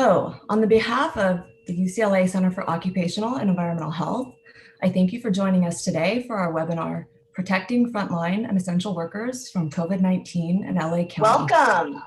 So, on the behalf of the UCLA Center for Occupational and Environmental Health, I thank you for joining us today for our webinar, Protecting Frontline and Essential Workers from COVID-19 in LA County. Welcome.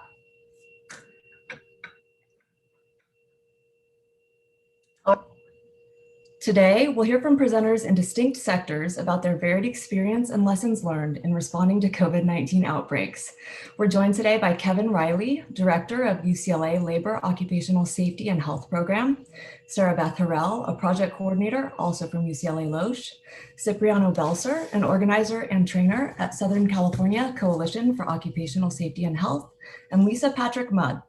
Today, we'll hear from presenters in distinct sectors about their varied experience and lessons learned in responding to COVID-19 outbreaks. We're joined today by Kevin Reilly, Director of UCLA Labor, Occupational Safety and Health Program, Sarah Beth Harrell, a project coordinator, also from UCLA Loche, Cipriano Belser, an organizer and trainer at Southern California Coalition for Occupational Safety and Health, and Lisa Patrick Mudd,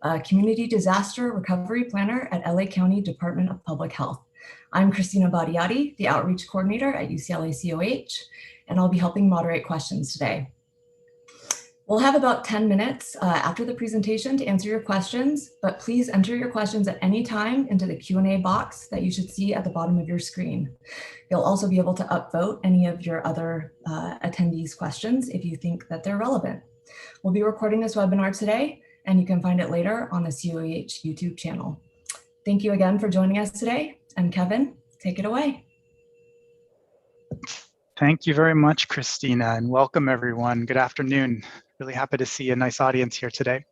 a community disaster recovery planner at LA County Department of Public Health. I'm Christina Badiati, the outreach coordinator at UCLA COH, and I'll be helping moderate questions today. We'll have about 10 minutes after the presentation to answer your questions, but please enter your questions at any time into the Q&A box that you should see at the bottom of your screen. You'll also be able to upvote any of your other attendees' questions if you think that they're relevant. We'll be recording this webinar today, and you can find it later on the COH YouTube channel. Thank you again for joining us today. And Kevin, take it away. Thank you very much, Christina, and welcome everyone. Good afternoon. Really happy to see a nice audience here today.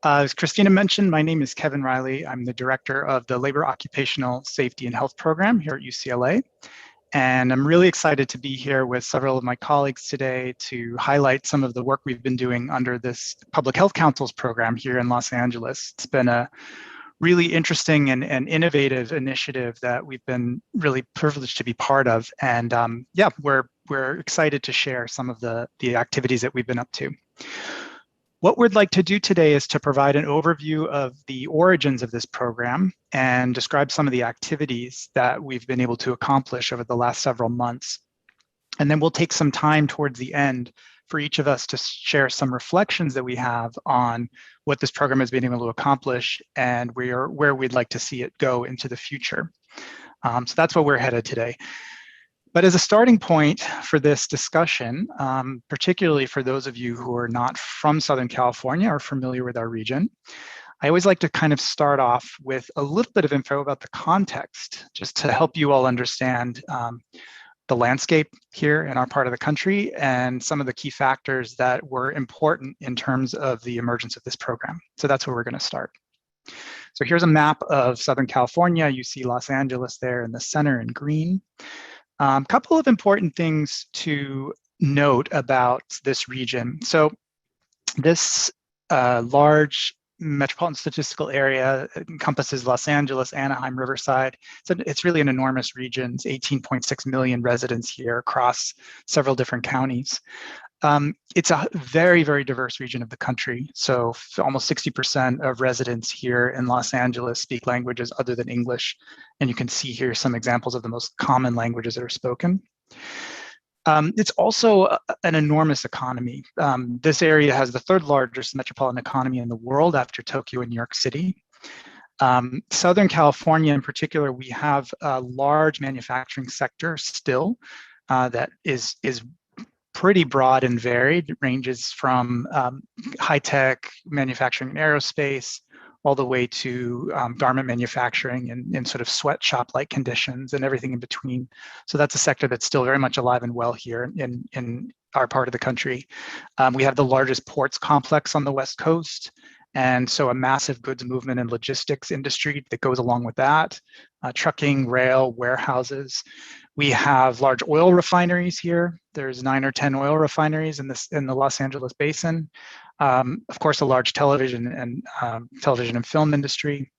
As Christina mentioned, my name is Kevin Reilly. I'm the director of the Labor, Occupational Safety and Health Program here at UCLA. And I'm really excited to be here with several of my colleagues today to highlight some of the work we've been doing under this Public Health Council's program here in Los Angeles. It's been a really interesting and innovative initiative that we've been really privileged to be part of. And yeah, we're excited to share some of the activities that we've been up to. What we'd like to do today is to provide an overview of the origins of this program and describe some of the activities that we've been able to accomplish over the last several months. And then we'll take some time towards the end for each of us to share some reflections that we have on what this program has been able to accomplish and where we'd like to see it go into the future. So that's where we're headed today. But as a starting point for this discussion, particularly for those of you who are not from Southern California or familiar with our region, I always like to kind of start off with a little bit of info about the context, just to help you all understand the landscape here in our part of the country and some of the key factors that were important in terms of the emergence of this program. So that's where we're going to start. So here's a map of Southern California. You see Los Angeles there in the center in green. A couple of important things to note about this region. So this large metropolitan statistical area encompasses Los Angeles, Anaheim, Riverside. So it's really an enormous region. It's 18.6 million residents here across several different counties. It's a very, very diverse region of the country. So almost 60% of residents here in Los Angeles speak languages other than English. And you can see here some examples of the most common languages that are spoken. It's also an enormous economy. This area has the third largest metropolitan economy in the world after Tokyo and New York City. Southern California in particular, we have a large manufacturing sector still that is pretty broad and varied. It ranges from high-tech manufacturing and aerospace all the way to garment manufacturing in sort of sweatshop-like conditions and everything in between. So that's a sector that's still very much alive and well here in our part of the country. We have the largest ports complex on the West Coast, and so a massive goods movement and logistics industry that goes along with that, trucking, rail, warehouses. We have large oil refineries here. There's 9 or 10 oil refineries in the Los Angeles basin. Of course, a large television and film industry.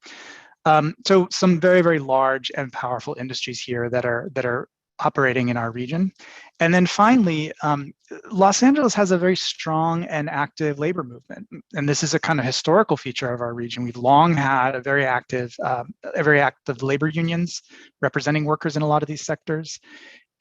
So some very, very large and powerful industries here that are operating in our region. And then finally, Los Angeles has a very strong and active labor movement. And this is a kind of historical feature of our region. We've long had a very active labor unions representing workers in a lot of these sectors.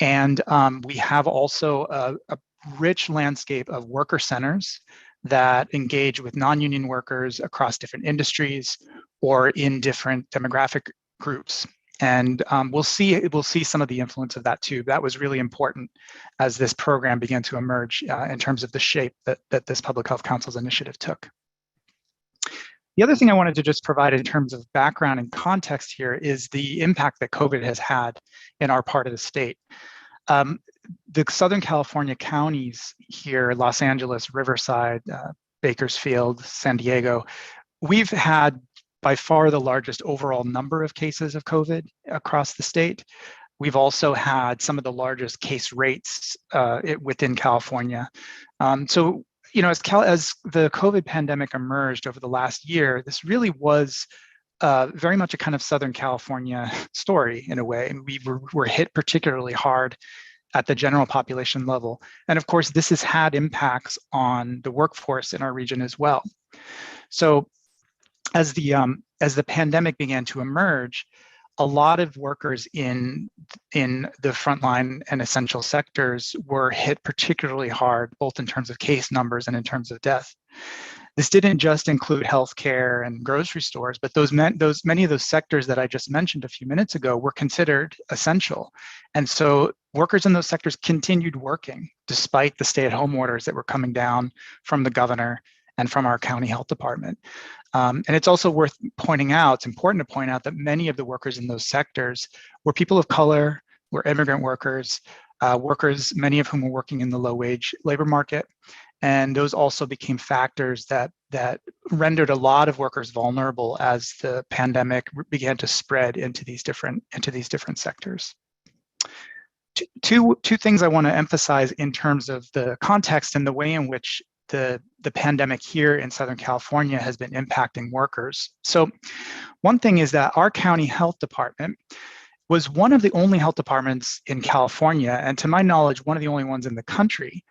And we have also a rich landscape of worker centers that engage with non-union workers across different industries or in different demographic groups. And we'll see some of the influence of that too. That was really important as this program began to emerge in terms of the shape that this Public Health Council's initiative took. The other thing I wanted to just provide in terms of background and context here is the impact that COVID has had in our part of the state. The Southern California counties here, Los Angeles, Riverside, Bakersfield, San Diego, we've had by far the largest overall number of cases of COVID across the state. We've also had some of the largest case rates within California. So, you know, as the COVID pandemic emerged over the last year, this really was very much a kind of Southern California story in a way. And we were hit particularly hard at the general population level. And of course, this has had impacts on the workforce in our region as well. So as the pandemic began to emerge, a lot of workers in the frontline and essential sectors were hit particularly hard, both in terms of case numbers and in terms of death. This didn't just include healthcare and grocery stores, but many of those sectors that I just mentioned a few minutes ago were considered essential. And so workers in those sectors continued working despite the stay-at-home orders that were coming down from the governor and from our county health department. And it's also worth pointing out, it's important to point out that many of the workers in those sectors were people of color, were immigrant workers, many of whom were working in the low-wage labor market. And those also became factors that rendered a lot of workers vulnerable as the pandemic began to spread into these different sectors. Two things I want to emphasize in terms of the context and the way in which the pandemic here in Southern California has been impacting workers. So one thing is that our county health department was one of the only health departments in California, and to my knowledge, one of the only ones in the country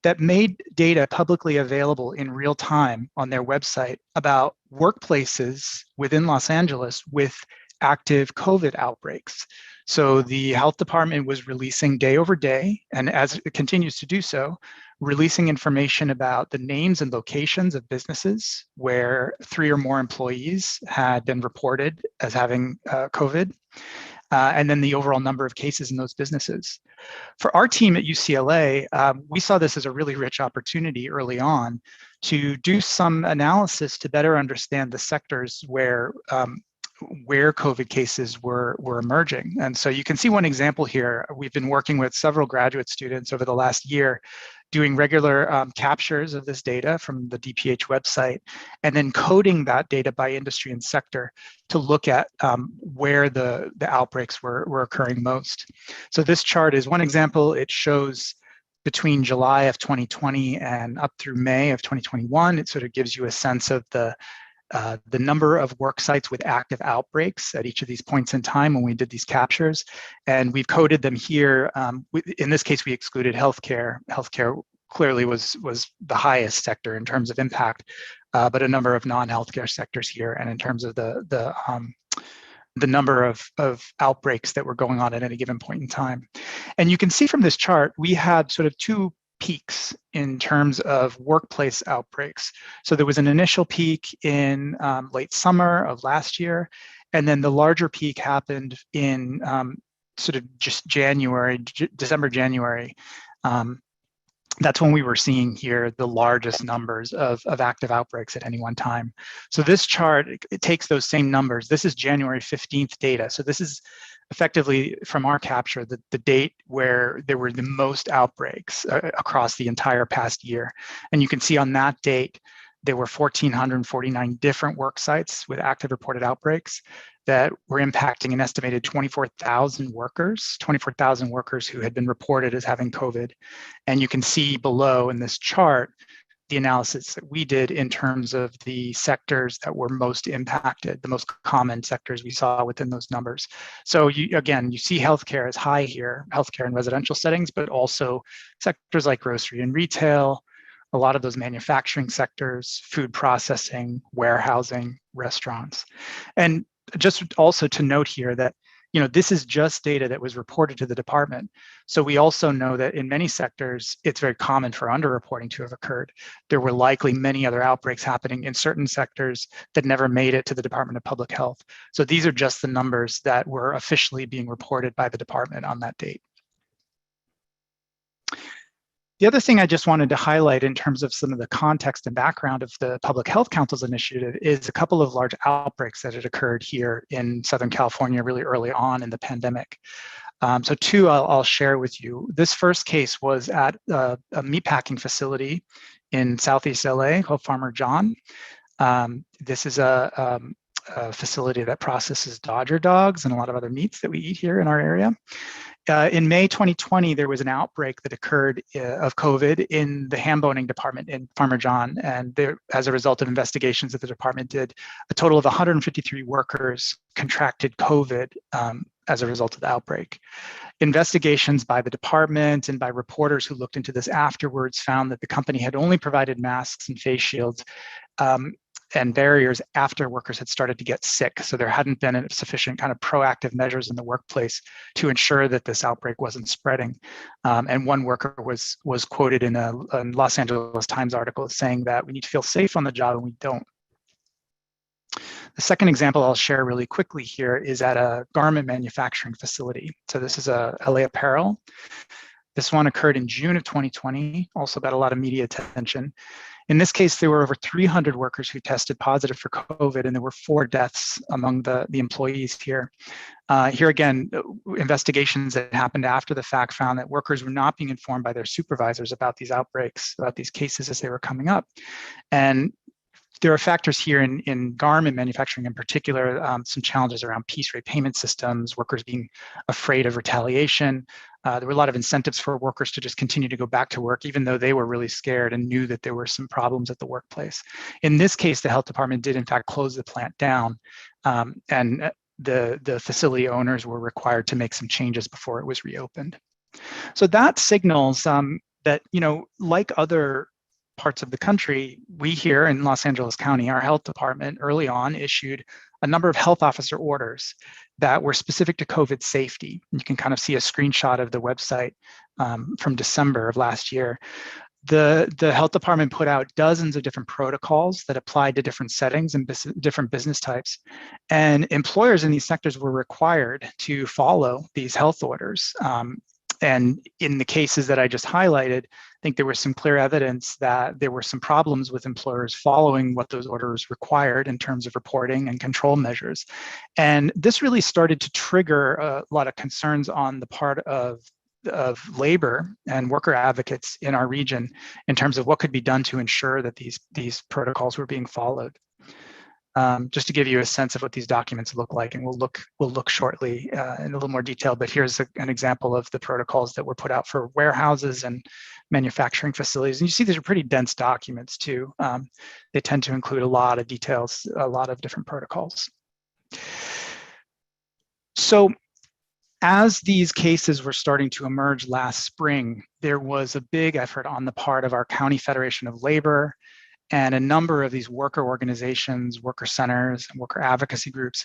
that made data publicly available in real time on their website about workplaces within Los Angeles with active COVID outbreaks. So the health department was releasing day over day, and as it continues to do so, releasing information about the names and locations of businesses where 3 or more employees had been reported as having COVID, and then the overall number of cases in those businesses. For our team at UCLA, we saw this as a really rich opportunity early on to do some analysis to better understand the sectors where COVID cases were emerging. And so you can see one example here. We've been working with several graduate students over the last year doing regular captures of this data from the DPH website, and then coding that data by industry and sector to look at where the outbreaks were occurring most. So this chart is one example. It shows between July of 2020 and up through May of 2021. It sort of gives you a sense of the number of work sites with active outbreaks at each of these points in time when we did these captures. And we've coded them here. In this case, we excluded healthcare. Healthcare clearly was the highest sector in terms of impact, but a number of non-healthcare sectors here. And in terms of the number of outbreaks that were going on at any given point in time. And you can see from this chart, we had sort of two peaks in terms of workplace outbreaks. So there was an initial peak in late summer of last year, and then the larger peak happened in sort of just December, January. That's when we were seeing here the largest numbers of active outbreaks at any one time. So this chart, it takes those same numbers. This is January 15th data. So this is effectively from our capture, the date where there were the most outbreaks across the entire past year. And you can see on that date, there were 1,449 different work sites with active reported outbreaks that were impacting an estimated 24,000 workers who had been reported as having COVID. And you can see below in this chart, the analysis that we did in terms of the sectors that were most impacted, the most common sectors we saw within those numbers. So you see healthcare is high here, healthcare in residential settings, but also sectors like grocery and retail, a lot of those manufacturing sectors, food processing, warehousing, restaurants. And just also to note here that, this is just data that was reported to the department. So we also know that in many sectors, it's very common for underreporting to have occurred. There were likely many other outbreaks happening in certain sectors that never made it to the Department of Public Health. So these are just the numbers that were officially being reported by the department on that date. The other thing I just wanted to highlight in terms of some of the context and background of the Public Health Council's initiative is a couple of large outbreaks that had occurred here in Southern California really early on in the pandemic. So two I'll share with you. This first case was at a meatpacking facility in Southeast LA called Farmer John. This is a facility that processes Dodger dogs and a lot of other meats that we eat here in our area. In May 2020, there was an outbreak that occurred of COVID in the ham boning department in Farmer John. And there, as a result of investigations that the department did, a total of 153 workers contracted COVID as a result of the outbreak. Investigations by the department and by reporters who looked into this afterwards found that the company had only provided masks and face shields and barriers after workers had started to get sick. So there hadn't been sufficient kind of proactive measures in the workplace to ensure that this outbreak wasn't spreading. And one worker was quoted in a Los Angeles Times article saying that we need to feel safe on the job and we don't. The second example I'll share really quickly here is at a garment manufacturing facility. So this is a LA Apparel. This one occurred in June of 2020, also got a lot of media attention. In this case, there were over 300 workers who tested positive for COVID, and there were 4 deaths among the employees here. Here again, investigations that happened after the fact found that workers were not being informed by their supervisors about these outbreaks, about these cases as they were coming up. And there are factors here in garment manufacturing in particular, some challenges around piece rate payment systems, workers being afraid of retaliation. There were a lot of incentives for workers to just continue to go back to work, even though they were really scared and knew that there were some problems at the workplace. In this case, the health department did in fact close the plant down, and the facility owners were required to make some changes before it was reopened. So that signals that, you know, like other parts of the country, we here in Los Angeles County, our health department early on issued a number of health officer orders that were specific to COVID safety. You can kind of see a screenshot of the website from December of last year. The health department put out dozens of different protocols that applied to different settings and different business types. And employers in these sectors were required to follow these health orders. And in the cases that I just highlighted, I think there was some clear evidence that there were some problems with employers following what those orders required in terms of reporting and control measures. And this really started to trigger a lot of concerns on the part of labor and worker advocates in our region in terms of what could be done to ensure that these protocols were being followed. Just to give you a sense of what these documents look like, and we'll look shortly in a little more detail, but here's an example of the protocols that were put out for warehouses and manufacturing facilities. And you see these are pretty dense documents too. They tend to include a lot of details, a lot of different protocols. So as these cases were starting to emerge last spring, there was a big effort on the part of our County Federation of Labor and a number of these worker organizations, worker centers, and worker advocacy groups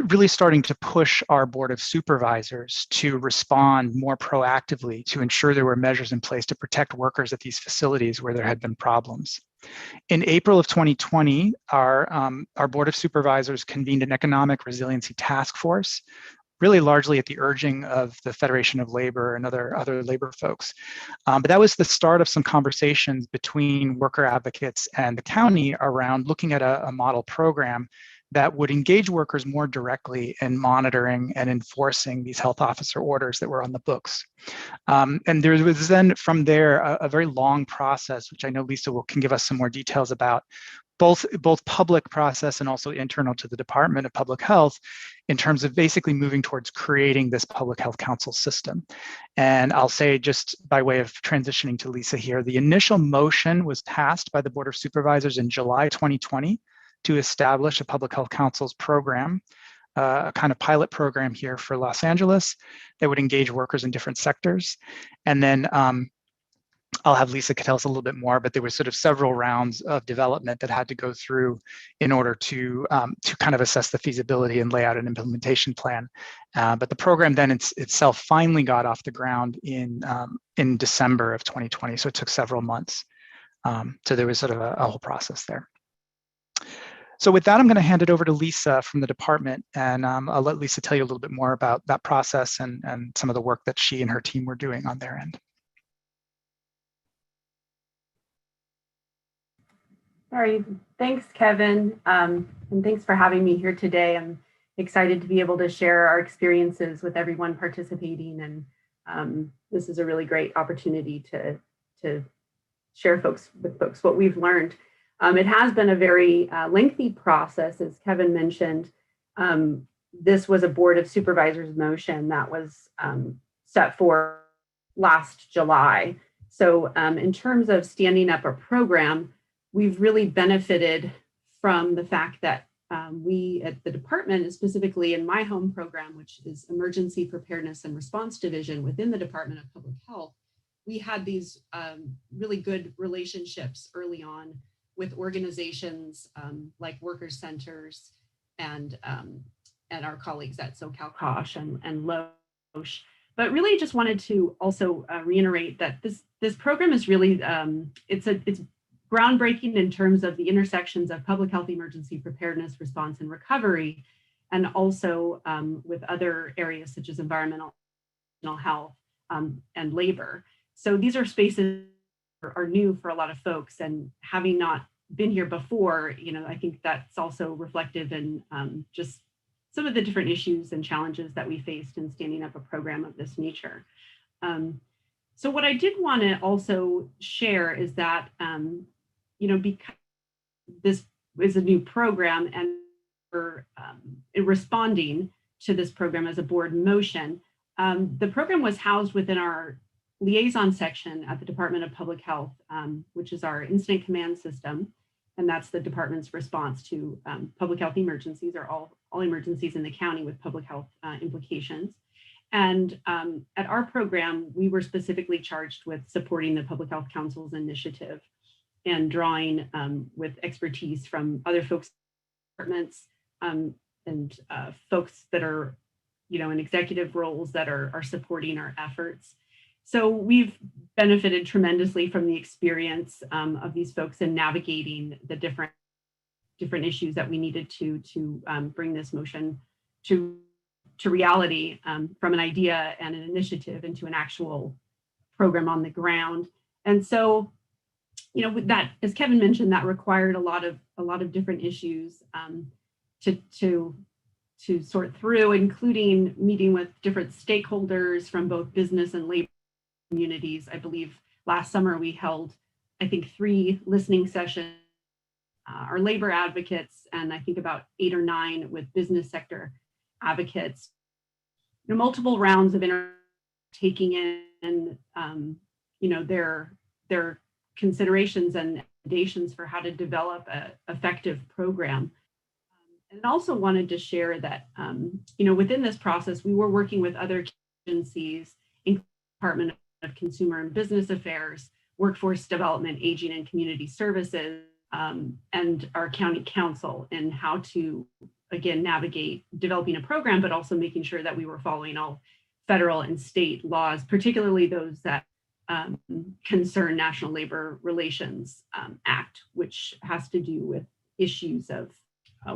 really starting to push our Board of Supervisors to respond more proactively to ensure there were measures in place to protect workers at these facilities where there had been problems. In April of 2020, our Board of Supervisors convened an economic resiliency task force, really largely at the urging of the Federation of Labor and other labor folks. But that was the start of some conversations between worker advocates and the county around looking at a model program that would engage workers more directly in monitoring and enforcing these health officer orders that were on the books. And there was then from there a very long process, which I know Lisa can give us some more details about, both public process and also internal to the Department of Public Health in terms of basically moving towards creating this public health council system. And I'll say, just by way of transitioning to Lisa here, the initial motion was passed by the Board of Supervisors in July 2020 to establish a public health council's program, a kind of pilot program here for Los Angeles that would engage workers in different sectors. And then I'll have Lisa tell us a little bit more, but there was sort of several rounds of development that had to go through in order to kind of assess the feasibility and lay out an implementation plan. But the program then itself finally got off the ground in December of 2020, so it took several months. So there was sort of a whole process there. So with that, I'm going to hand it over to Lisa from the department, and I'll let Lisa tell you a little bit more about that process and some of the work that she and her team were doing on their end. All right, thanks, Kevin, and thanks for having me here today. I'm excited to be able to share our experiences with everyone participating, and this is a really great opportunity to share with folks what we've learned. It has been a very lengthy process, as Kevin mentioned. This was a Board of Supervisors motion that was set for last July. So in terms of standing up a program, we've really benefited from the fact that we at the department, specifically in my home program, which is Emergency Preparedness and Response Division within the Department of Public Health, we had these really good relationships early on with organizations like worker centers and our colleagues at SoCalCosh and LOSH. But really just wanted to also reiterate that this program is really, it's groundbreaking in terms of the intersections of public health emergency preparedness, response, and recovery, and also with other areas such as environmental health and labor. So these are spaces that are new for a lot of folks, and having not been here before, I think that's also reflective in just some of the different issues and challenges that we faced in standing up a program of this nature. So what I did want to also share is that, because this is a new program and we're responding to this program as a board motion, the program was housed within our liaison section at the Department of Public Health, which is our incident command system. And that's the department's response to public health emergencies, or all emergencies in the county with public health implications. And at our program, we were specifically charged with supporting the Public Health Council's initiative and drawing with expertise from other folks' departments and folks that are, in executive roles that are supporting our efforts. So we've benefited tremendously from the experience of these folks in navigating the different issues that we needed to bring this motion to reality, from an idea and an initiative into an actual program on the ground. And so, with that, as Kevin mentioned, that required a lot of different issues to sort through, including meeting with different stakeholders from both business and labor communities. I believe last summer we held, 3 listening sessions, our labor advocates, and I think about 8 or 9 with business sector advocates. Multiple rounds of taking in, their considerations and recommendations for how to develop an effective program. And also wanted to share that, within this process, we were working with other agencies, including the Department of Consumer and Business Affairs, Workforce Development, Aging and Community Services, and our county council, in how to, again, navigate developing a program, but also making sure that we were following all federal and state laws, particularly those that concern National Labor Relations Act, which has to do with issues of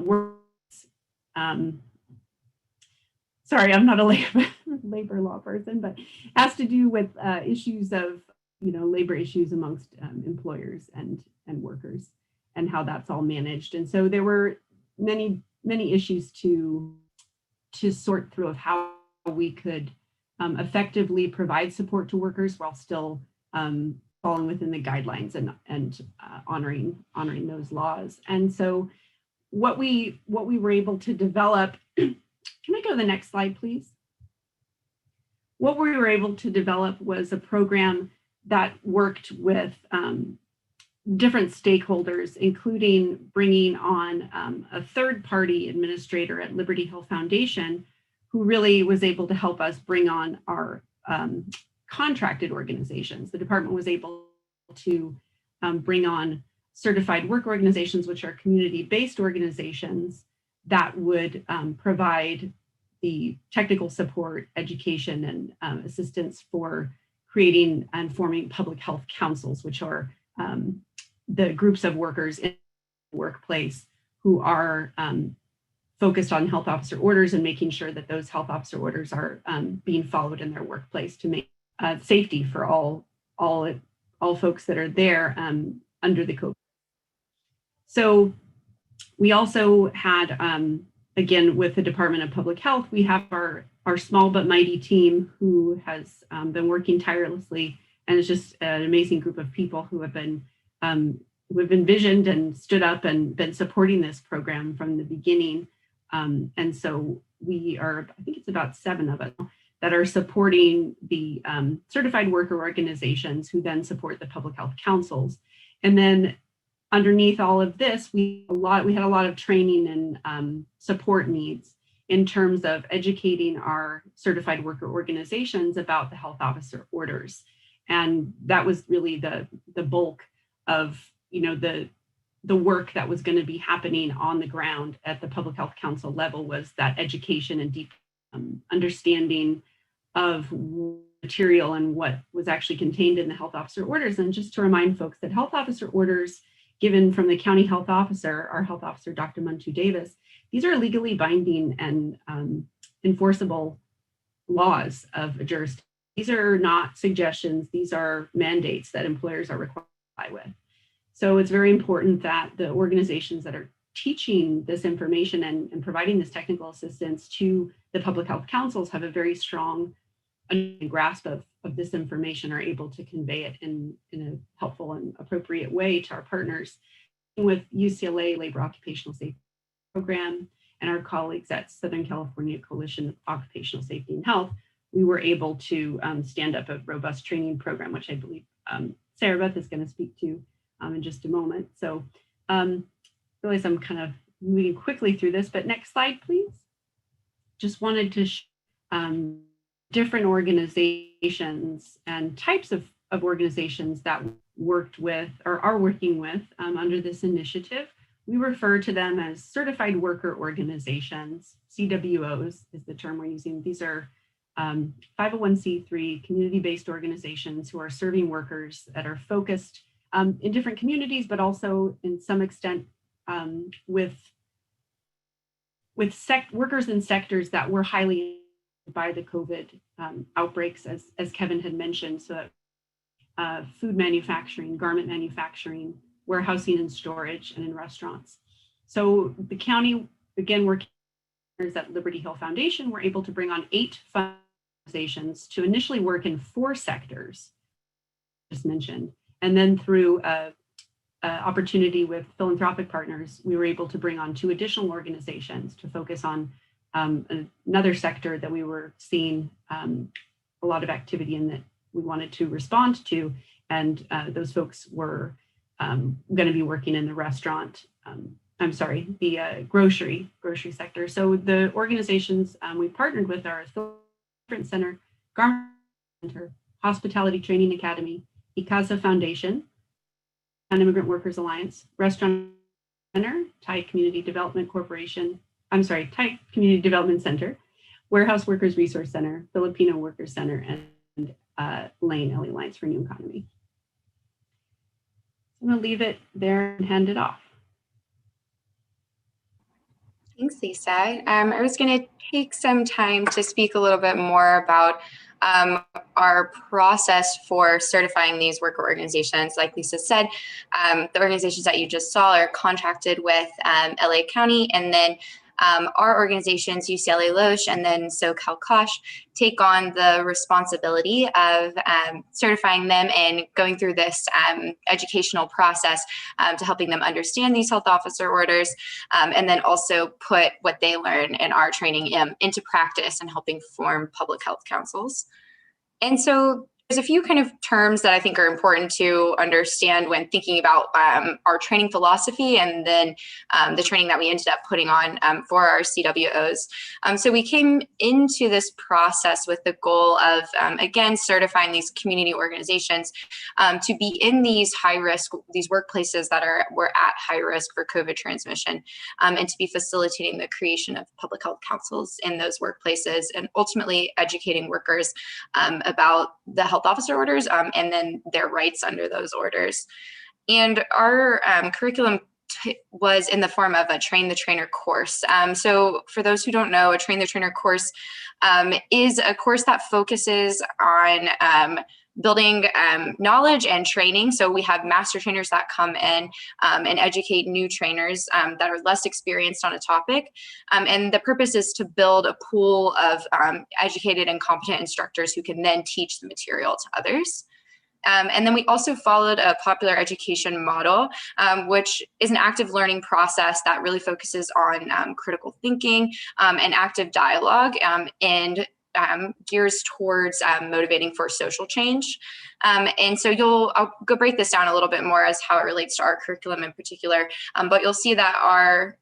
work. Sorry, I'm not a labor law person, but has to do with issues of labor issues amongst employers and workers, and how that's all managed. And so there were many issues to sort through of how we could effectively provide support to workers while still falling within the guidelines and honoring those laws. And so what we were able to develop, can I go to the next slide, please? What we were able to develop was a program that worked with different stakeholders, including bringing on a third-party administrator at Liberty Hill Foundation, who really was able to help us bring on our contracted organizations. The department was able to bring on certified work organizations, which are community-based organizations that would provide the technical support, education, and assistance for creating and forming public health councils, which are the groups of workers in the workplace who are focused on health officer orders and making sure that those health officer orders are being followed in their workplace to make safety for all folks that are there under the COVID. So we also had, again, with the Department of Public Health, we have our small but mighty team who has been working tirelessly, and it's just an amazing group of people who have been envisioned and stood up and been supporting this program from the beginning. And so we are, I think it's about 7 of us that are supporting the certified worker organizations who then support the public health councils. And then underneath all of this, we had a lot of training and support needs in terms of educating our certified worker organizations about the health officer orders. And that was really the bulk of, the work that was going to be happening on the ground at the Public Health Council level, was that education and deep understanding of material and what was actually contained in the health officer orders. And just to remind folks that health officer orders given from the county health officer, our health officer, Dr. Muntu Davis, these are legally binding and enforceable laws of a jurisdiction. These are not suggestions, these are mandates that employers are required to comply with. So it's very important that the organizations that are teaching this information and providing this technical assistance to the public health councils have a very strong grasp of this information, are able to convey it in a helpful and appropriate way to our partners. With UCLA Labor Occupational Safety Program and our colleagues at Southern California Coalition of Occupational Safety and Health, we were able to stand up a robust training program, which I believe Sarah Beth is going to speak to in just a moment. So I realize I'm kind of moving quickly through this, but next slide, please. Just wanted to show different organizations and types of organizations that worked with or are working with under this initiative. We refer to them as certified worker organizations. CWOs is the term we're using. These are 501c3 community-based organizations who are serving workers that are focused in different communities, but also in some extent with workers in sectors that were highly by the COVID outbreaks, as Kevin had mentioned. So food manufacturing, garment manufacturing, warehousing and storage, and in restaurants. So the county, again, working at Liberty Hill Foundation, were able to bring on 8 organizations to initially work in 4 sectors, just mentioned. And then through opportunity with philanthropic partners, we were able to bring on 2 additional organizations to focus on another sector that we were seeing a lot of activity in that we wanted to respond to. And those folks were going to be working in the restaurant, the grocery sector. So the organizations we partnered with are Immigrant Center, Garment Center, Hospitality Training Academy, ICASA Foundation, and Immigrant Workers Alliance, Restaurant Center, Thai Community Development Thai Community Development Center, Warehouse Workers Resource Center, Filipino Workers Center, and LANE, LA Alliance for New Economy. I'm going to leave it there and hand it off. Thanks, Lisa. I was going to take some time to speak a little bit more about our process for certifying these worker organizations. Like Lisa said, the organizations that you just saw are contracted with LA County, and then our organizations, UCLA Loesch and then SoCal Kosh, take on the responsibility of certifying them and going through this educational process to helping them understand these health officer orders, and then also put what they learn in our training into practice and helping form public health councils. And so there's a few kind of terms that I think are important to understand when thinking about our training philosophy and then the training that we ended up putting on for our CWOs. So we came into this process with the goal of, again, certifying these community organizations to be in these high risk, these workplaces that were at high risk for COVID transmission, and to be facilitating the creation of public health councils in those workplaces, and ultimately educating workers about the health officer orders and then their rights under those orders. And our curriculum was in the form of a Train the Trainer course. So for those who don't know, a Train the Trainer course is a course that focuses on building knowledge and training. So we have master trainers that come in and educate new trainers that are less experienced on a topic. And the purpose is to build a pool of educated and competent instructors who can then teach the material to others. And then we also followed a popular education model, which is an active learning process that really focuses on critical thinking and active dialogue and gears towards motivating for social change. And so I'll go break this down a little bit more as how it relates to our curriculum in particular, but you'll see that our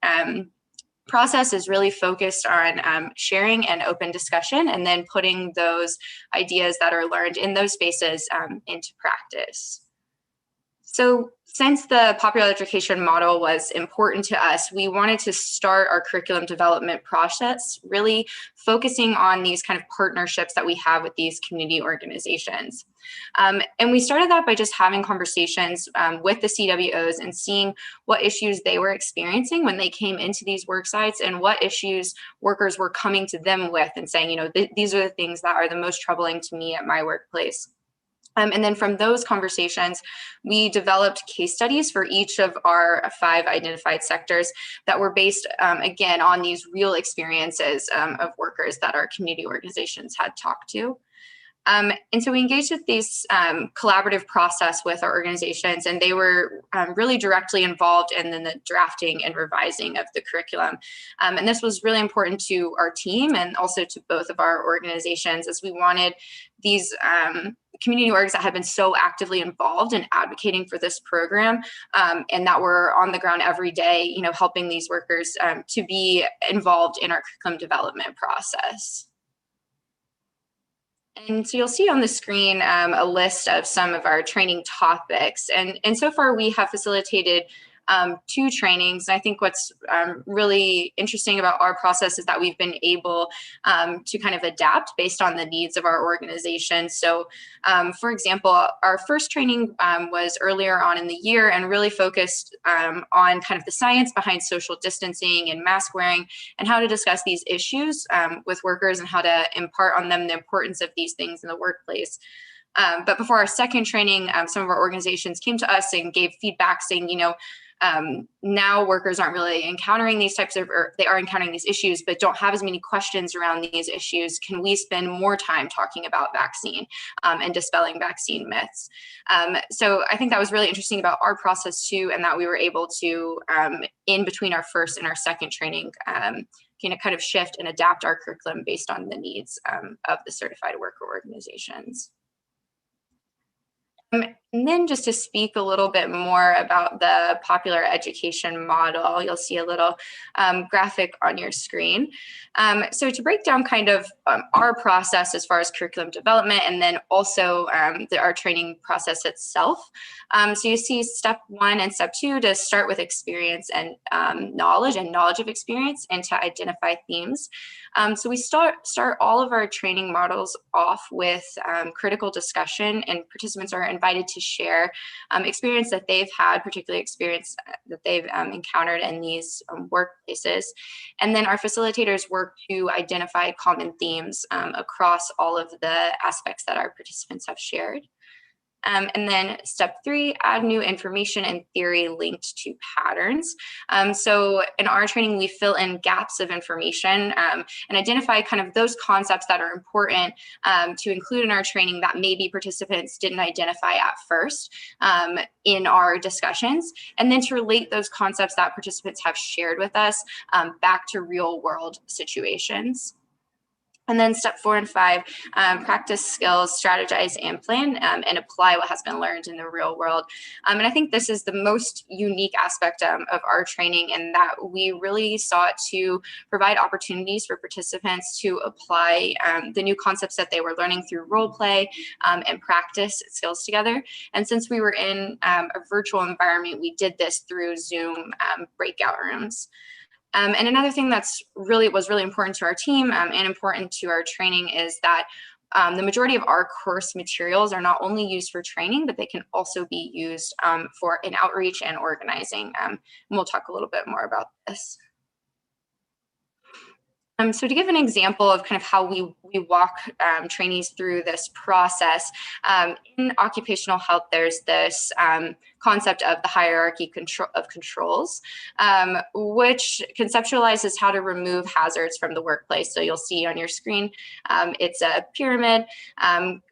process is really focused on sharing and open discussion, and then putting those ideas that are learned in those spaces into practice. So since the popular education model was important to us, we wanted to start our curriculum development process really focusing on these kind of partnerships that we have with these community organizations. And we started that by just having conversations with the CWOs and seeing what issues they were experiencing when they came into these work sites, and what issues workers were coming to them with and saying, you know, these are the things that are the most troubling to me at my workplace. And then from those conversations, we developed case studies for each of our 5 identified sectors that were based, again, on these real experiences of workers that our community organizations had talked to. And so we engaged with this collaborative process with our organizations, and they were really directly involved in the drafting and revising of the curriculum. And this was really important to our team and also to both of our organizations, as we wanted these community orgs that had been so actively involved in advocating for this program and that were on the ground every day, you know, helping these workers to be involved in our curriculum development process. And so you'll see on the screen a list of some of our training topics. And so far we have facilitated 2 trainings. And I think what's really interesting about our process is that we've been able to kind of adapt based on the needs of our organization. So for example, our first training was earlier on in the year and really focused on kind of the science behind social distancing and mask wearing, and how to discuss these issues with workers and how to impart on them the importance of these things in the workplace. But before our second training, some of our organizations came to us and gave feedback saying, you know, now workers aren't really encountering these types of, or they are encountering these issues, but don't have as many questions around these issues. Can we spend more time talking about vaccine and dispelling vaccine myths? So I think that was really interesting about our process too, and that we were able to, in between our first and our second training, kind of shift and adapt our curriculum based on the needs of the certified worker organizations. And then just to speak a little bit more about the popular education model, you'll see a little graphic on your screen. So to break down kind of our process as far as curriculum development, and then also our training process itself. So you see step 1 and step 2 to start with experience and knowledge of experience, and to identify themes. So we start all of our training models off with critical discussion, and participants are invited to share experience that they've had, particularly experience that they've encountered in these workplaces. And then our facilitators work to identify common themes across all of the aspects that our participants have shared. And then step 3, add new information and theory linked to patterns. So in our training, we fill in gaps of information and identify kind of those concepts that are important to include in our training that maybe participants didn't identify at first in our discussions, and then to relate those concepts that participants have shared with us back to real world situations. And then step 4 and 5, practice skills, strategize and plan, and apply what has been learned in the real world. And I think this is the most unique aspect of our training, in that we really sought to provide opportunities for participants to apply the new concepts that they were learning through role play and practice skills together. And since we were in a virtual environment, we did this through Zoom breakout rooms. And another thing was really important to our team and important to our training is that the majority of our course materials are not only used for training, but they can also be used for an outreach and organizing. And we'll talk a little bit more about this. So to give an example of kind of how we walk trainees through this process, in occupational health, there's this concept of the hierarchy of controls, which conceptualizes how to remove hazards from the workplace. So you'll see on your screen, it's a pyramid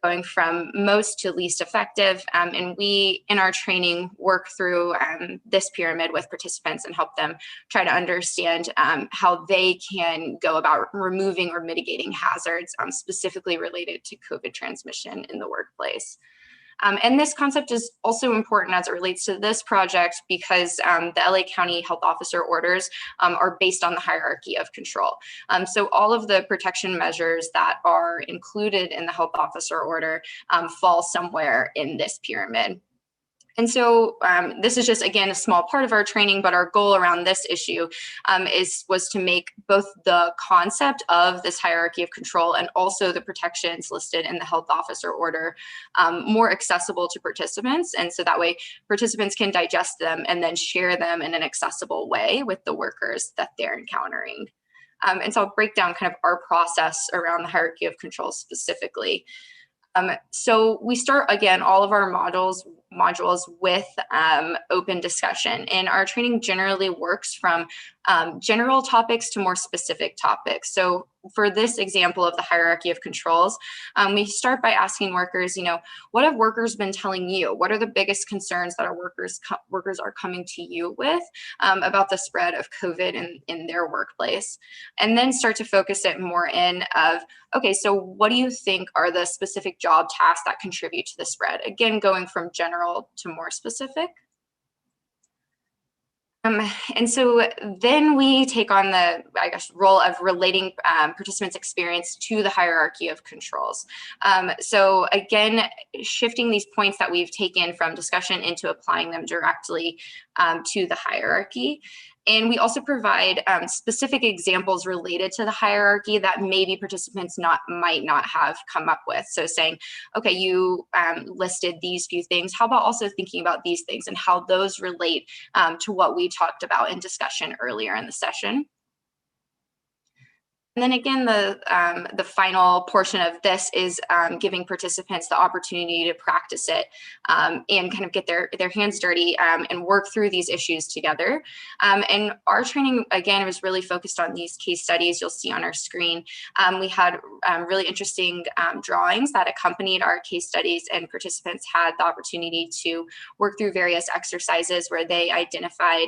going from most to least effective. And we, in our training, work through this pyramid with participants and help them try to understand how they can go about removing or mitigating hazards specifically related to COVID transmission in the workplace. And this concept is also important as it relates to this project because the LA County Health Officer orders are based on the hierarchy of control. So all of the protection measures that are included in the health officer order fall somewhere in this pyramid. And so this is just, again, a small part of our training, but our goal around this issue was to make both the concept of this hierarchy of control and also the protections listed in the health officer order more accessible to participants. And so that way participants can digest them and then share them in an accessible way with the workers that they're encountering. And so I'll break down kind of our process around the hierarchy of control specifically. So we start, again, all of our modules with open discussion, and our training generally works from general topics to more specific topics. So for this example of the hierarchy of controls, we start by asking workers, what have workers been telling you? What are the biggest concerns that our workers are coming to you with about the spread of COVID in their workplace? And then start to focus it more in of, okay, so what do you think are the specific job tasks that contribute to the spread? Again, going from general to more specific. And so then we take on the, role of relating participants' experience to the hierarchy of controls. So again, shifting these points that we've taken from discussion into applying them directly to the hierarchy. And we also provide specific examples related to the hierarchy that maybe participants might not have come up with. So saying, okay, you listed these few things. How about also thinking about these things and how those relate to what we talked about in discussion earlier in the session? And then again, the final portion of this is giving participants the opportunity to practice it and kind of get their hands dirty and work through these issues together. And our training, again, was really focused on these case studies you'll see on our screen. We had really interesting drawings that accompanied our case studies, and participants had the opportunity to work through various exercises where they identified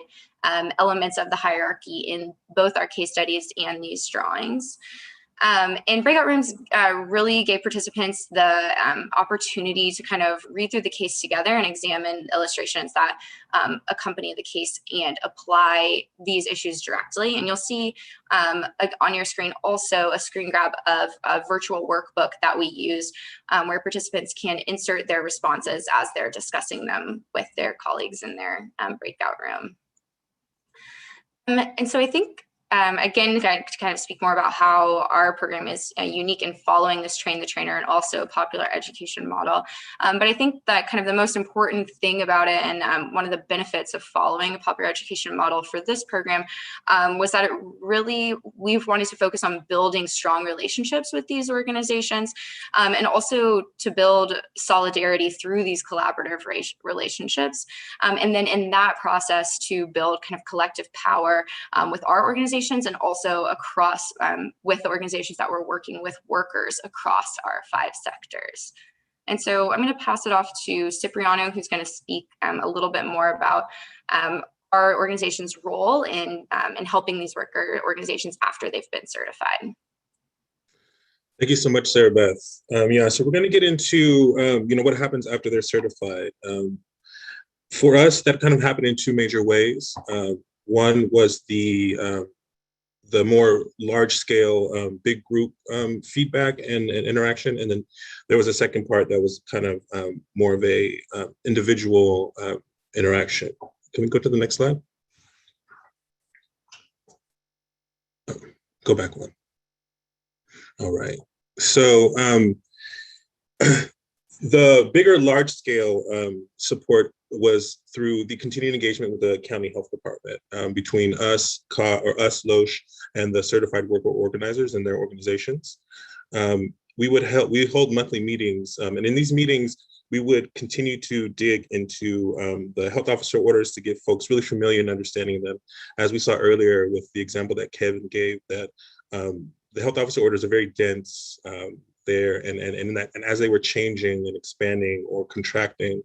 elements of the hierarchy in both our case studies and these drawings. And breakout rooms really gave participants the opportunity to kind of read through the case together and examine illustrations that accompany the case and apply these issues directly. And you'll see on your screen also a screen grab of a virtual workbook that we use where participants can insert their responses as they're discussing them with their colleagues in their breakout room. And so I think, again, to kind of speak more about how our program is unique in following this train the trainer and also a popular education model. But I think that kind of the most important thing about it, and one of the benefits of following a popular education model for this program was that we've wanted to focus on building strong relationships with these organizations and also to build solidarity through these collaborative relationships. And then in that process to build kind of collective power with our organizations and also across with the organizations that we're working with workers across our 5 sectors. And so I'm going to pass it off to Cipriano, who's going to speak a little bit more about our organization's role in helping these worker organizations after they've been certified. Thank you so much, Sarah Beth. So we're going to get into what happens after they're certified. For us, that kind of happened in 2 major ways. One was the more large-scale, big group feedback and interaction, and then there was a second part that was kind of more of a individual interaction. Can we go to the next slide? Go back one. All right. So The bigger large scale support was through the continued engagement with the county health department between us, LOSH, and the certified worker organizers and their organizations. We hold monthly meetings, and in these meetings, we would continue to dig into the health officer orders to get folks really familiar and understanding them. As we saw earlier with the example that Kevin gave, that the health officer orders are very dense there, and as they were changing and expanding or contracting,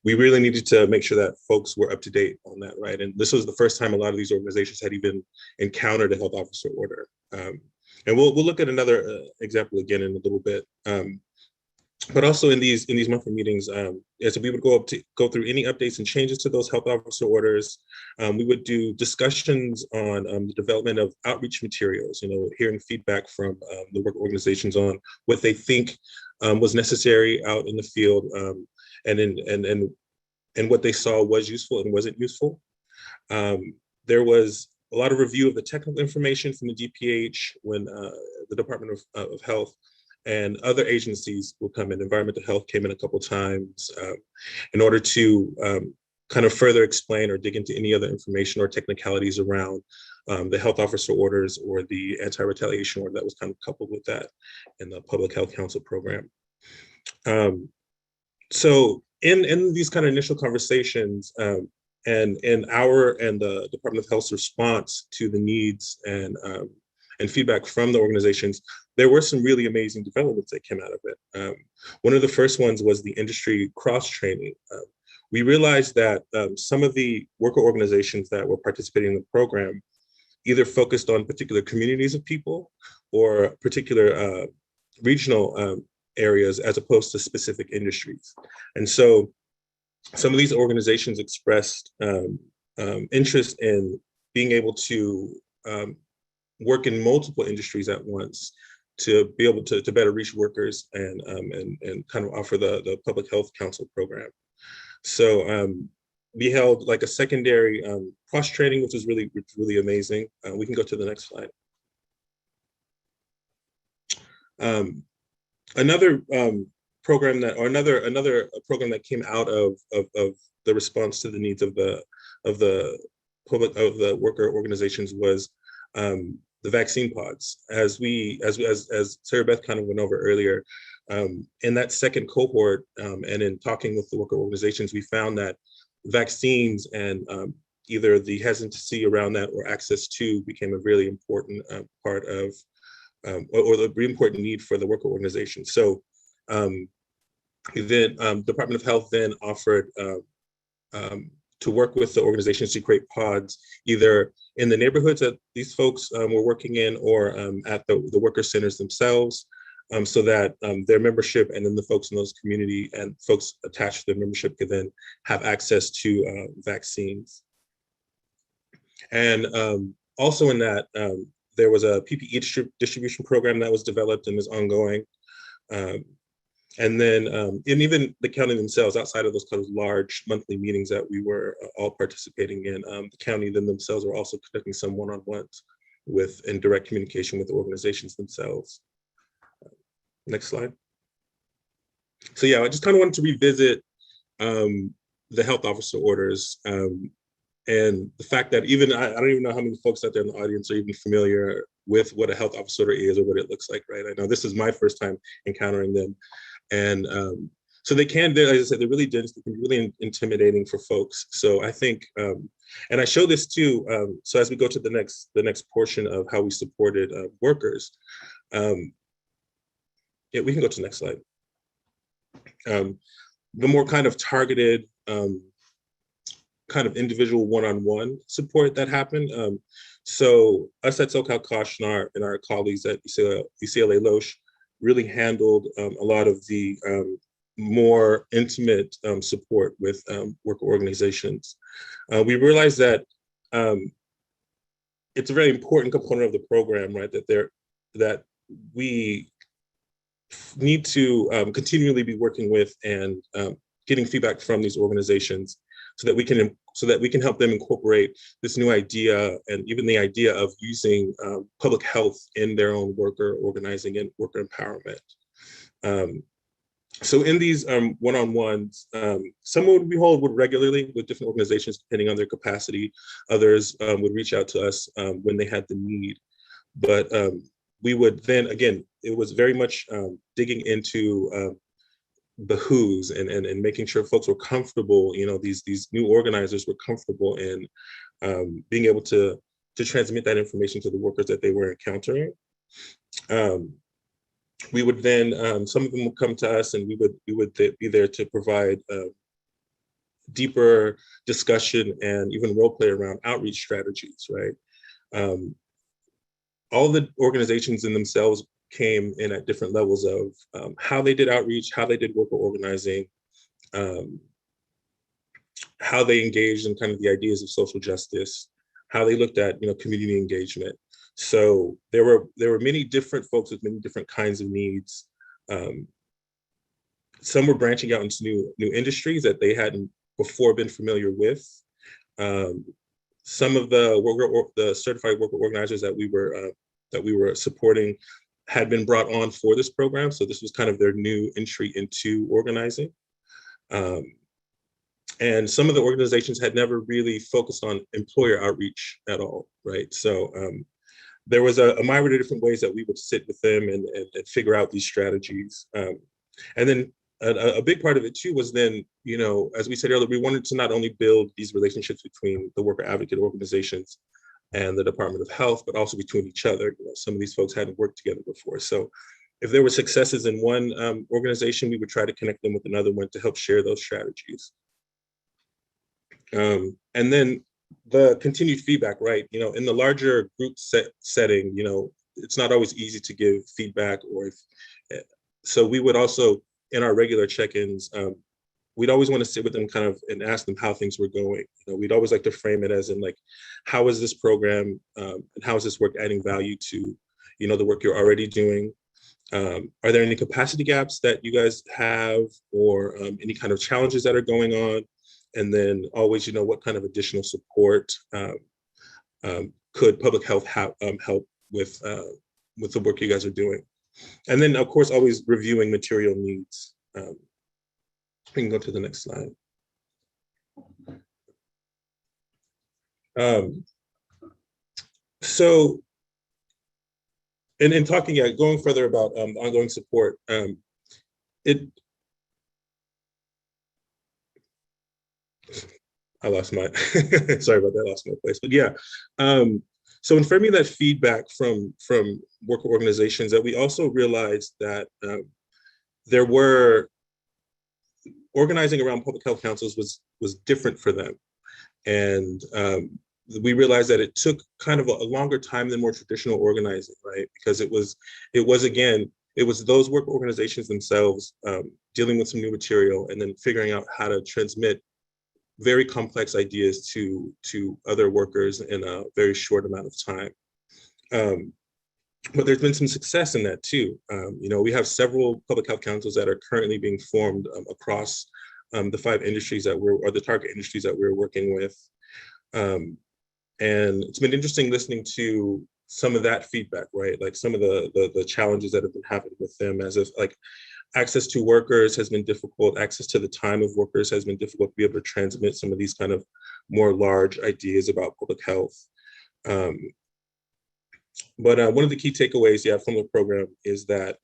we really needed to make sure that folks were up to date on that, right? And this was the first time a lot of these organizations had even encountered a health officer order. And we'll look at another example again in a little bit. But also in these monthly meetings, as we would go through any updates and changes to those health officer orders, we would do discussions on the development of outreach materials, hearing feedback from the work organizations on what they think was necessary out in the field, and what they saw was useful and wasn't useful. There was a lot of review of the technical information from the DPH when the Department of Health and other agencies will come in. Environmental health came in a couple times in order to kind of further explain or dig into any other information or technicalities around the health officer orders or the anti-retaliation order that was kind of coupled with that in the Public Health Council program. So in these kind of initial conversations, and the Department of Health's response to the needs and feedback from the organizations, there were some really amazing developments that came out of it. One of the first ones was the industry cross-training. We realized that some of the worker organizations that were participating in the program either focused on particular communities of people or particular regional areas as opposed to specific industries. And so some of these organizations expressed interest in being able to work in multiple industries at once to be able to better reach workers and kind of offer the Public Health Council program. So we held like a secondary cross-training, which was really amazing. We can go to the next slide. Another program that came out of the response to the needs of the worker organizations was the vaccine pods. As Sarah Beth kind of went over earlier, in that second cohort and in talking with the worker organizations, we found that vaccines and either the hesitancy around that or access to became a really important part of or the really important need for the worker organization. So then Department of Health then offered to work with the organizations to create pods, either in the neighborhoods that these folks were working in or at the worker centers themselves, so that their membership and then the folks in those community and folks attached to their membership could then have access to vaccines. And also in that, there was a PPE distribution program that was developed and is ongoing. And then, and even the county themselves, outside of those kind of large monthly meetings that we were all participating in, the county then themselves were also conducting some one-on-ones with in direct communication with the organizations themselves. Next slide. So yeah, I just kind of wanted to revisit the health officer orders and the fact that even, I don't even know how many folks out there in the audience are even familiar with what a health officer order is or what it looks like, right? I know this is my first time encountering them. And so they can, as I said, they're really dense, they can be really intimidating for folks. So I think, and I show this too, so as we go to the next portion of how we supported workers, yeah, we can go to the next slide. The more kind of targeted, kind of individual one-on-one support that happened. So us at SoCal Kosh and our colleagues at UCLA LOSH really handled a lot of the more intimate support with worker organizations. We realized that it's a very important component of the program, right? That we need to continually be working with and getting feedback from these organizations so that we can help them incorporate this new idea and even the idea of using public health in their own worker organizing and worker empowerment. So in these one-on-ones, some would regularly with different organizations, depending on their capacity. Others would reach out to us when they had the need. But we would then, again, it was very much digging into the who's and making sure folks were comfortable, these new organizers were comfortable in being able to transmit that information to the workers that they were encountering. We would then, some of them would come to us and we would be there to provide deeper discussion and even role play around outreach strategies, right? All the organizations in themselves came in at different levels of how they did outreach, how they did worker organizing, how they engaged in kind of the ideas of social justice, how they looked at community engagement. So there were many different folks with many different kinds of needs. Some were branching out into new industries that they hadn't before been familiar with. Some of the certified worker organizers that we were supporting had been brought on for this program. So this was kind of their new entry into organizing. And some of the organizations had never really focused on employer outreach at all, right? So there was a myriad of different ways that we would sit with them and figure out these strategies. And then a big part of it too was then, as we said earlier, we wanted to not only build these relationships between the worker advocate organizations and the Department of Health, but also between each other. Some of these folks hadn't worked together before. So if there were successes in one organization, we would try to connect them with another one to help share those strategies. And then the continued feedback, right? In the larger group setting, it's not always easy to give feedback so we would also, in our regular check-ins, we'd always want to sit with them kind of and ask them how things were going. We'd always like to frame it as in like, how is this program and how is this work adding value to, the work you're already doing? Are there any capacity gaps that you guys have or any kind of challenges that are going on? And then always, what kind of additional support could public health help with the work you guys are doing? And then, of course, always reviewing material needs. We can go to the next slide. So, and talking, going further about ongoing support, I lost my, sorry about that, I lost my place. But yeah, so in framing that feedback from worker organizations, that we also realized that there were, organizing around public health councils was different for them. And we realized that it took kind of a longer time than more traditional organizing, right? Because it was those work organizations themselves dealing with some new material and then figuring out how to transmit very complex ideas to other workers in a very short amount of time. But there's been some success in that too. We have several public health councils that are currently being formed across the 5 industries or the target industries that we're working with. And it's been interesting listening to some of that feedback, right? Like some of the challenges that have been happening with them, as if like access to workers has been difficult, access to the time of workers has been difficult to be able to transmit some of these kind of more large ideas about public health. But one of the key takeaways from the program is that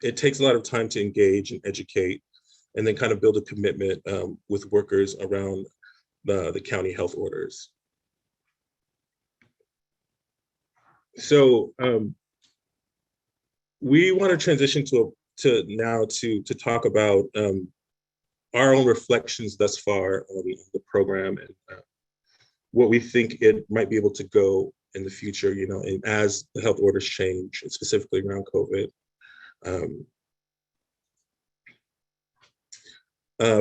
it takes a lot of time to engage and educate and then kind of build a commitment with workers around the county health orders. So we want to transition to talk about our own reflections thus far on the program and what we think it might be able to go in the future, and as the health orders change, and specifically around COVID.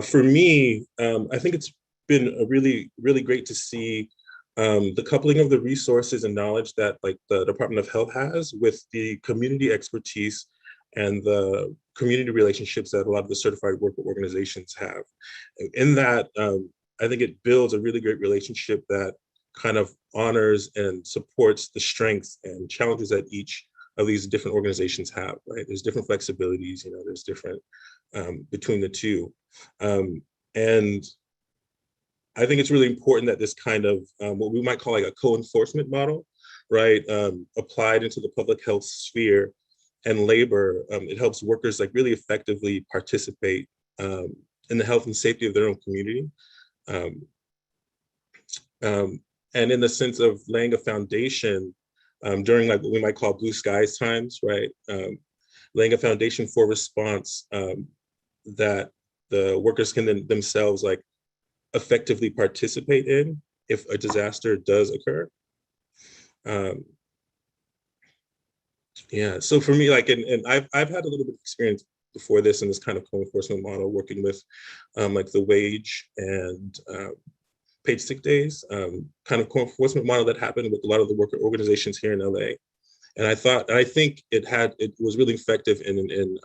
For me, I think it's been really, really great to see the coupling of the resources and knowledge that like the Department of Health has with the community expertise and the community relationships that a lot of the certified worker organizations have. In that, I think it builds a really great relationship that kind of honors and supports the strengths and challenges that each of these different organizations have, right? There's different flexibilities, there's different between the two. And I think it's really important that this kind of what we might call like a co-enforcement model, right, applied into the public health sphere and labor, it helps workers like really effectively participate in the health and safety of their own community. And in the sense of laying a foundation during like what we might call blue skies times, right? Laying a foundation for response that the workers can then themselves like effectively participate in if a disaster does occur. Yeah, so for me, like, and I've had a little bit of experience before this in this kind of co-enforcement model, working with like the wage and paid sick days kind of co-enforcement model that happened with a lot of the worker organizations here in LA. And I think it was really effective in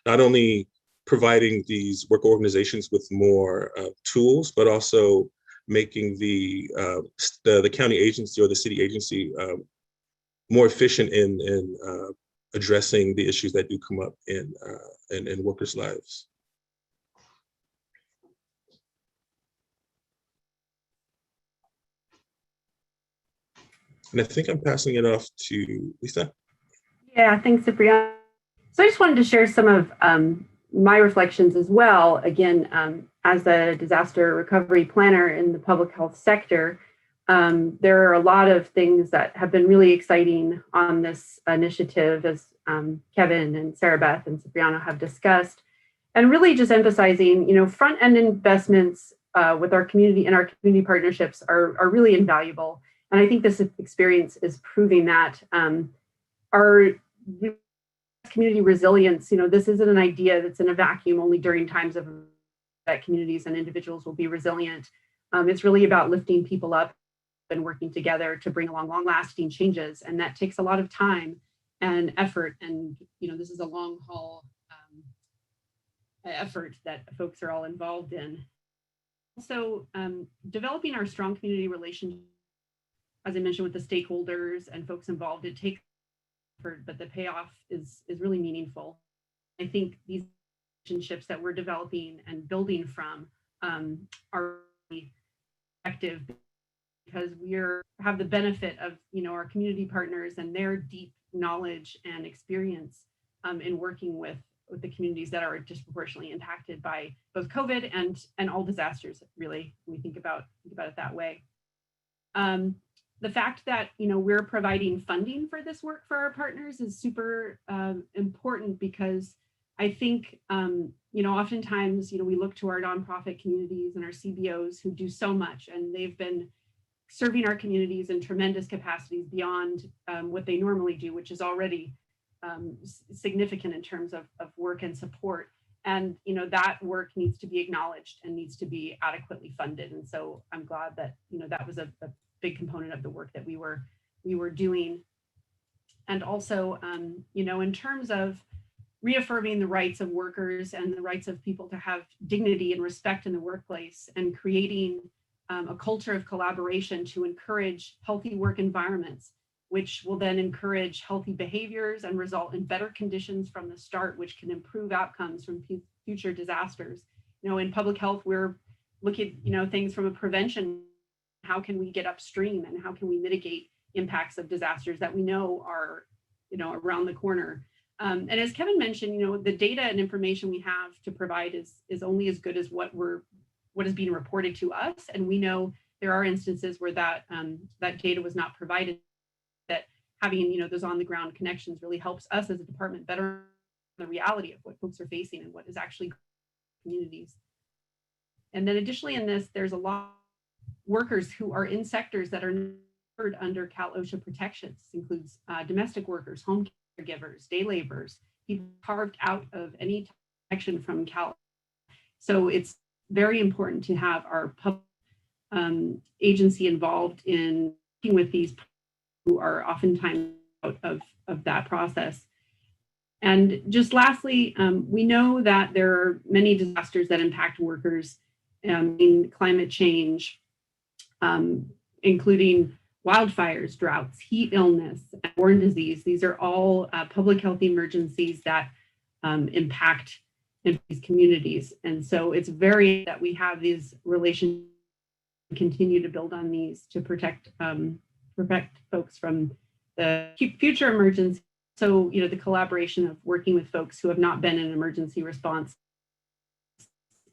not only providing these worker organizations with more tools, but also making the county agency or the city agency more efficient in addressing the issues that do come up in workers' lives. And I think I'm passing it off to Lisa. Yeah, thanks, Cipriano. So I just wanted to share some of my reflections as well. Again, as a disaster recovery planner in the public health sector, there are a lot of things that have been really exciting on this initiative, as Kevin and Sarah Beth and Cipriano have discussed, and really just emphasizing, front-end investments with our community and our community partnerships are really invaluable. And I think this experience is proving that our community resilience, this isn't an idea that's in a vacuum only during times of that communities and individuals will be resilient. It's really about lifting people up and working together to bring along long-lasting changes. And that takes a lot of time and effort. And, this is a long haul effort that folks are all involved in. So developing our strong community relationships, as I mentioned, with the stakeholders and folks involved, it takes effort, but the payoff is really meaningful. I think these relationships that we're developing and building from are really effective because we have the benefit of our community partners and their deep knowledge and experience in working with the communities that are disproportionately impacted by both COVID and all disasters. Really, when we think about it that way. The fact that we're providing funding for this work for our partners is super important, because I think oftentimes we look to our nonprofit communities and our CBOs who do so much, and they've been serving our communities in tremendous capacities beyond what they normally do, which is already significant in terms of work and support. And that work needs to be acknowledged and needs to be adequately funded. And so I'm glad that that was a big component of the work that we were doing. And also in terms of reaffirming the rights of workers and the rights of people to have dignity and respect in the workplace, and creating a culture of collaboration to encourage healthy work environments, which will then encourage healthy behaviors and result in better conditions from the start, which can improve outcomes from future disasters. In public health, we're looking at things from a prevention. How can we get upstream, and how can we mitigate impacts of disasters that we know are around the corner? And as Kevin mentioned, the data and information we have to provide is only as good as what is being reported to us. And we know there are instances where that data was not provided, that having those on the ground connections really helps us as a department better the reality of what folks are facing and what is actually communities. And then additionally in this, there's a lot of workers who are in sectors that are covered under Cal OSHA protections. This includes domestic workers, home caregivers, day laborers, people carved out of any protection from Cal. So it's very important to have our public agency involved in working with these who are oftentimes out of that process. And just lastly, we know that there are many disasters that impact workers in climate change, including wildfires, droughts, heat illness, borne disease. These are all public health emergencies that impact these communities. And so it's very that we have these relations, continue to build on these to protect folks from the future emergencies. So, the collaboration of working with folks who have not been in emergency response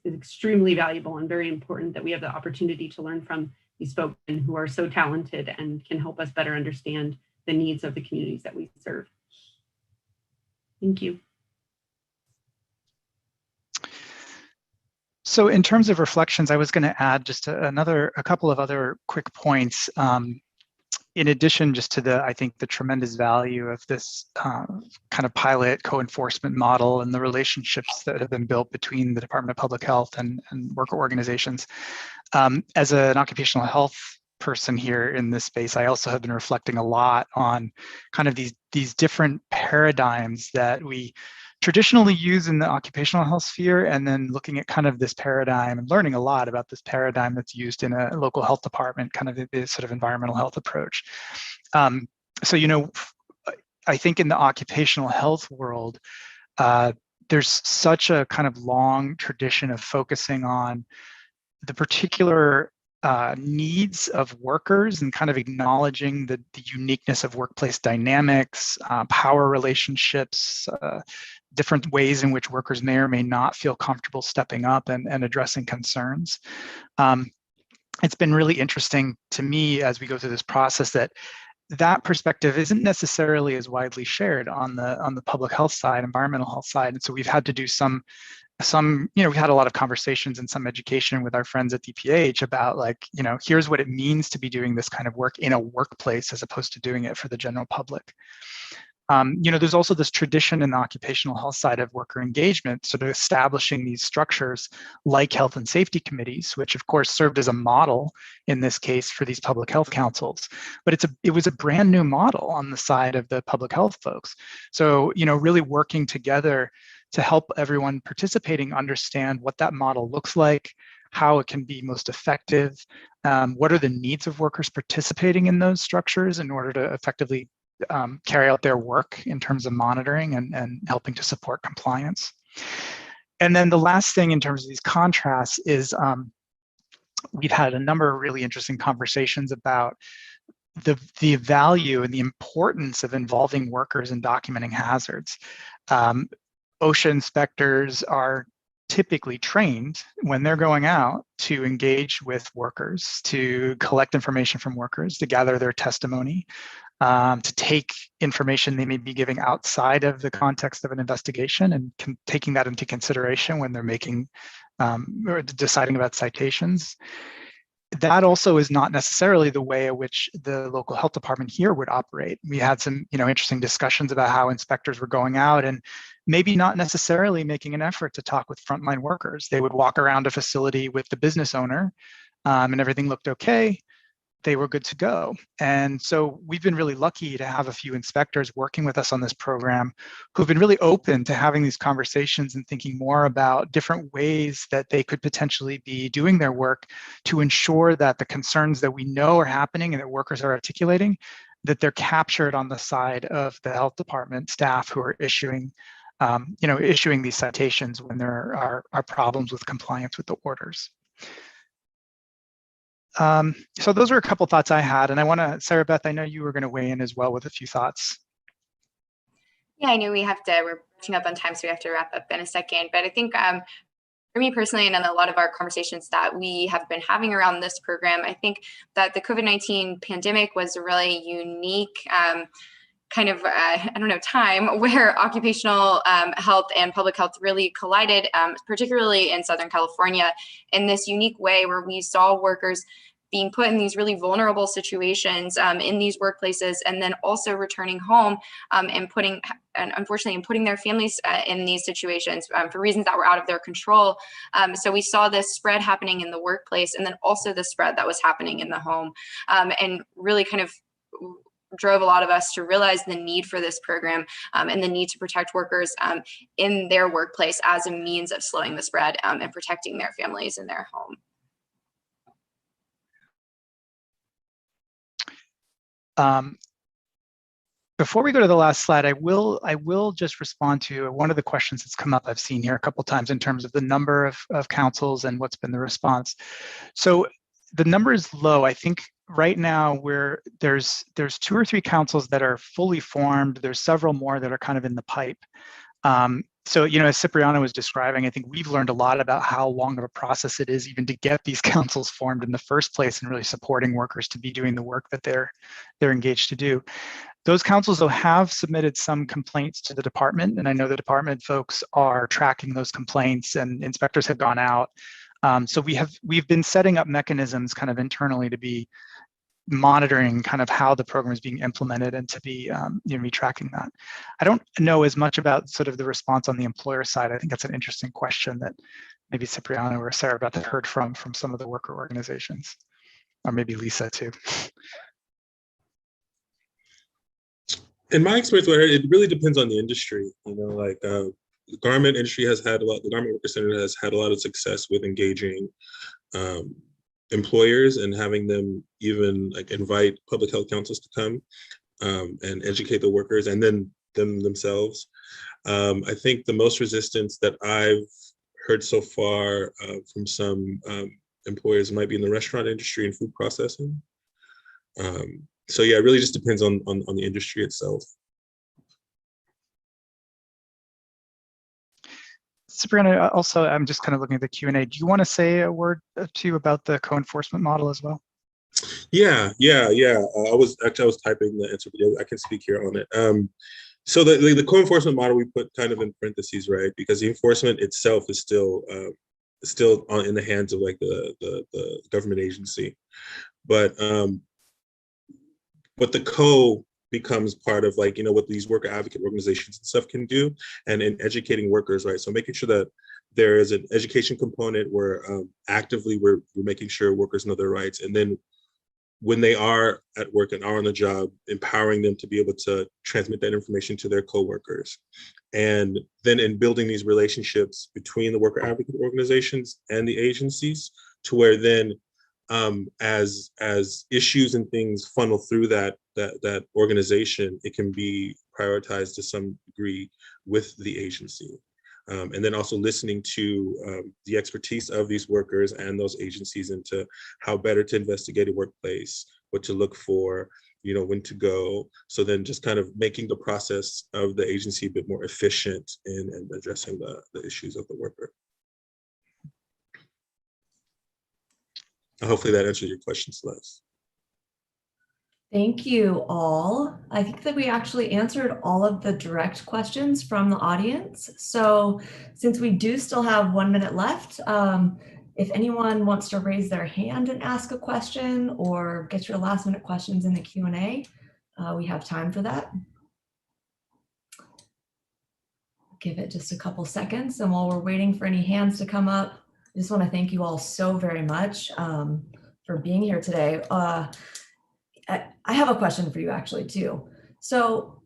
is extremely valuable and very important that we have the opportunity to learn from these folks who are so talented and can help us better understand the needs of the communities that we serve. Thank you. So in terms of reflections, I was going to add just a couple of other quick points. In addition, just to I think the tremendous value of this kind of pilot co-enforcement model and the relationships that have been built between the Department of Public Health and worker organizations. As an occupational health person here in this space, I also have been reflecting a lot on kind of these different paradigms that we traditionally use in the occupational health sphere, and then looking at kind of this paradigm and learning a lot about this paradigm that's used in a local health department, kind of this sort of environmental health approach. So, I think in the occupational health world, there's such a kind of long tradition of focusing on the particular needs of workers and kind of acknowledging the uniqueness of workplace dynamics, power relationships, different ways in which workers may or may not feel comfortable stepping up and addressing concerns. It's been really interesting to me as we go through this process that perspective isn't necessarily as widely shared on the public health side, environmental health side. And so we've had to do some, we've had a lot of conversations and some education with our friends at DPH about here's what it means to be doing this kind of work in a workplace as opposed to doing it for the general public. There's also this tradition in the occupational health side of worker engagement, sort of establishing these structures like health and safety committees, which of course served as a model in this case for these public health councils. But it was a brand new model on the side of the public health folks. So, really working together to help everyone participating understand what that model looks like, how it can be most effective, what are the needs of workers participating in those structures in order to effectively carry out their work in terms of monitoring and helping to support compliance. And then the last thing in terms of these contrasts is we've had a number of really interesting conversations about the value and the importance of involving workers in documenting hazards. OSHA inspectors are typically trained when they're going out to engage with workers, to collect information from workers, to gather their testimony, to take information they may be giving outside of the context of an investigation and taking that into consideration when they're making or deciding about citations. That also is not necessarily the way in which the local health department here would operate. We had some, interesting discussions about how inspectors were going out and maybe not necessarily making an effort to talk with frontline workers. They would walk around a facility with the business owner and everything looked okay. They were good to go. And so we've been really lucky to have a few inspectors working with us on this program who've been really open to having these conversations and thinking more about different ways that they could potentially be doing their work to ensure that the concerns that we know are happening and that workers are articulating, that they're captured on the side of the health department staff who are issuing these citations when there are problems with compliance with the orders. So those are a couple thoughts I had, and I want to, Sarah Beth, I know you were going to weigh in as well with a few thoughts. Yeah, I know we're reaching up on time, so we have to wrap up in a second. But I think for me personally, and in a lot of our conversations that we have been having around this program, I think that the COVID-19 pandemic was a really unique kind of, time where occupational health and public health really collided, particularly in Southern California, in this unique way where we saw workers being put in these really vulnerable situations in these workplaces, and then also returning home and unfortunately putting their families in these situations for reasons that were out of their control. So we saw this spread happening in the workplace, and then also the spread that was happening in the home, and really kind of drove a lot of us to realize the need for this program and the need to protect workers in their workplace as a means of slowing the spread and protecting their families in their home. Before we go to the last slide, I will just respond to one of the questions that's come up. I've seen here a couple of times in terms of the number of councils and what's been the response. So the number is low. I think right now there's 2 or 3 councils that are fully formed. There's several more that are kind of in the pipe. So, as Cipriano was describing, I think we've learned a lot about how long of a process it is even to get these councils formed in the first place and really supporting workers to be doing the work that they're engaged to do. Those councils, though, have submitted some complaints to the department, and I know the department folks are tracking those complaints, and inspectors have gone out. So we've been setting up mechanisms kind of internally to be monitoring kind of how the program is being implemented and to be tracking that. I don't know as much about sort of the response on the employer side. I think that's an interesting question that maybe Cipriano or Sarah Beth have heard from some of the worker organizations, or maybe Lisa too. In my experience, it really depends on the industry. The garment industry has had the Garment Worker Center has had a lot of success with engaging employers and having them even invite public health councils to come and educate the workers and then themselves. I think the most resistance that I've heard so far from some employers might be in the restaurant industry and food processing. So yeah, it really just depends on the industry itself. Sabrina, also, I'm just kind of looking at the Q&A. Do you want to say a word or two about the co-enforcement model as well? Yeah. I was typing the answer, but I can speak here on it. So the co-enforcement model we put kind of in parentheses, right? Because the enforcement itself is still in the hands of the government agency, but the co becomes part of what these worker advocate organizations and stuff can do, and in educating workers, right? So making sure that there is an education component where actively we're making sure workers know their rights, and then when they are at work and are on the job, empowering them to be able to transmit that information to their coworkers. And then in building these relationships between the worker advocate organizations and the agencies, to where then as issues and things funnel through that organization, it can be prioritized to some degree with the agency. And then also listening to the expertise of these workers and those agencies into how better to investigate a workplace, what to look for, when to go. So then just kind of making the process of the agency a bit more efficient in addressing the issues of the worker. Hopefully that answers your question, Celeste. Thank you all. I think that we actually answered all of the direct questions from the audience. So since we do still have 1 minute left, if anyone wants to raise their hand and ask a question or get your last minute questions in the Q&A, we have time for that. Give it just a couple seconds. And while we're waiting for any hands to come up, I just want to thank you all so very much for being here today. I have a question for you actually too. So,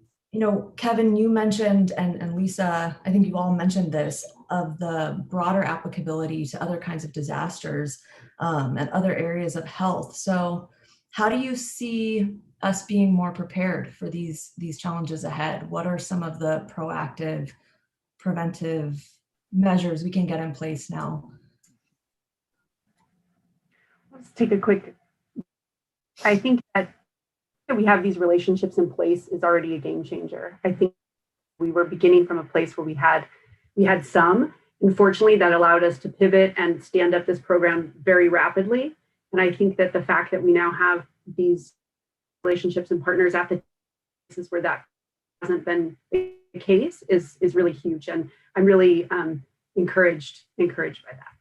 Kevin, you mentioned, and Lisa, I think you all mentioned this, of the broader applicability to other kinds of disasters and other areas of health. So how do you see us being more prepared for these challenges ahead? What are some of the proactive, preventive measures we can get in place now? Let's take a quick, I think that we have these relationships in place is already a game changer. I think we were beginning from a place where we had some, unfortunately, that allowed us to pivot and stand up this program very rapidly. And I think that the fact that we now have these relationships and partners at the places where that hasn't been the case is really huge. And I'm really encouraged by that.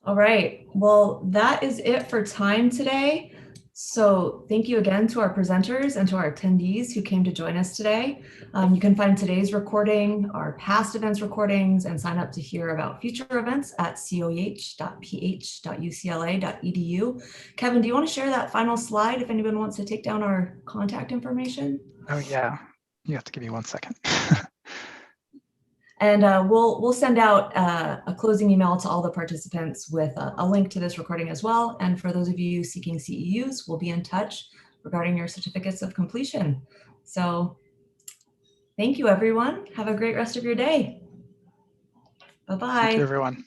All right, well, that is it for time today. So thank you again to our presenters and to our attendees who came to join us today. You can find today's recording, our past events recordings, and sign up to hear about future events at coh.ph.ucla.edu. Kevin, do you want to share that final slide if anyone wants to take down our contact information? Oh yeah, you have to give me 1 second. And we'll send out a closing email to all the participants with a link to this recording as well. And for those of you seeking CEUs, we'll be in touch regarding your certificates of completion. So thank you, everyone. Have a great rest of your day. Bye-bye. Thank you, everyone.